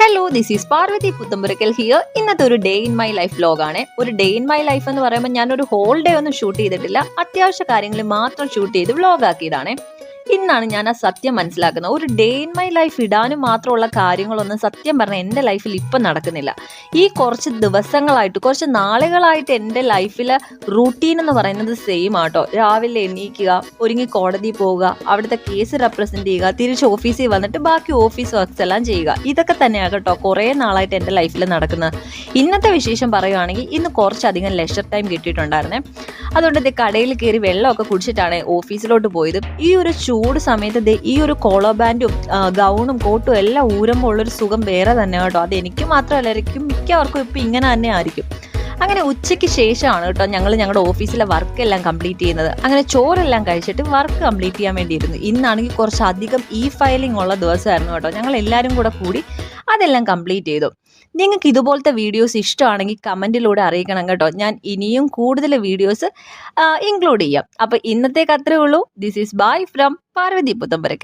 Hello, this is Parvathy Puthampurakkal here. ഇന്നത്തെ ഒരു day in my life വ്ലോഗാണ്. ഒരു ഡേ ഇൻ മൈ ലൈഫ് എന്ന് പറയുമ്പോൾ ഞാനൊരു ഹോൾ ഡേ ഒന്നും ഷൂട്ട് ചെയ്തിട്ടില്ല, അത്യാവശ്യ കാര്യങ്ങൾ മാത്രം ഷൂട്ട് ചെയ്ത് വ്ലോഗ് ആക്കിയതാണ്. ഇന്നാണ് ഞാൻ ആ സത്യം മനസ്സിലാക്കുന്നത്. ഒരു ഡേ ഇൻ മൈ ലൈഫ് ഇടാനും മാത്രമുള്ള കാര്യങ്ങളൊന്നും സത്യം പറഞ്ഞാൽ എൻ്റെ ലൈഫിൽ ഇപ്പം നടക്കുന്നില്ല. ഈ കുറച്ച് ദിവസങ്ങളായിട്ട്, കുറച്ച് നാളുകളായിട്ട് എൻ്റെ ലൈഫിലെ റൂട്ടീൻ എന്ന് പറയുന്നത് സെയിം ആട്ടോ. രാവിലെ എണീക്കുക, ഒരുങ്ങി കോടതി പോവുക, അവിടുത്തെ കേസ് റെപ്രസെൻറ്റ് ചെയ്യുക, തിരിച്ച് ഓഫീസിൽ വന്നിട്ട് ബാക്കി ഓഫീസ് വർക്ക്സ് എല്ലാം ചെയ്യുക. ഇതൊക്കെ തന്നെയാണ് കേട്ടോ കുറേ നാളായിട്ട് എൻ്റെ ലൈഫിൽ നടക്കുന്നത്. ഇന്നത്തെ വിശേഷം പറയുകയാണെങ്കിൽ ഇന്ന് കുറച്ചധികം ലെഷർ ടൈം കിട്ടിയിട്ടുണ്ടായിരുന്നേ. അതുകൊണ്ട് ഇത് കടയിൽ കയറി വെള്ളമൊക്കെ കുടിച്ചിട്ടാണ് ഓഫീസിലോട്ട് പോയത്. ഈ ഒരു ചൂട് സമയത്ത് ഈ ഒരു കോളർ ബാൻഡും ഗൗണും കോട്ടും എല്ലാം ഊരുമ്പോൾ ഉള്ളൊരു സുഖം വേറെ തന്നെ കേട്ടോ. അത് എനിക്ക് മാത്രമല്ലായിരിക്കും, മിക്കവർക്കും ഇപ്പം ഇങ്ങനെ തന്നെ ആയിരിക്കും. അങ്ങനെ ഉച്ചയ്ക്ക് ശേഷമാണ് കേട്ടോ ഞങ്ങളുടെ ഓഫീസിലെ വർക്കെല്ലാം കംപ്ലീറ്റ് ചെയ്യുന്നത്. അങ്ങനെ ചോറെല്ലാം കഴിച്ചിട്ട് വർക്ക് കംപ്ലീറ്റ് ചെയ്യാൻ വേണ്ടിയിരുന്നു. ഇന്നാണെങ്കിൽ കുറച്ചധികം ഫയലിംഗ് ഉള്ള ദിവസമായിരുന്നു കേട്ടോ. ഞങ്ങൾ എല്ലാവരും കൂടി അതെല്ലാം കംപ്ലീറ്റ് ചെയ്തു. നിങ്ങൾക്ക് ഇതുപോലത്തെ വീഡിയോസ് ഇഷ്ടമാണെങ്കിൽ കമൻറ്റിലൂടെ അറിയിക്കണം കേട്ടോ. ഞാൻ ഇനിയും കൂടുതൽ വീഡിയോസ് ഇൻക്ലൂഡ് ചെയ്യാം. അപ്പോൾ ഇന്നത്തേക്ക് അത്രേ ഉള്ളൂ. This is bye from Parvathy Puthenpurackal.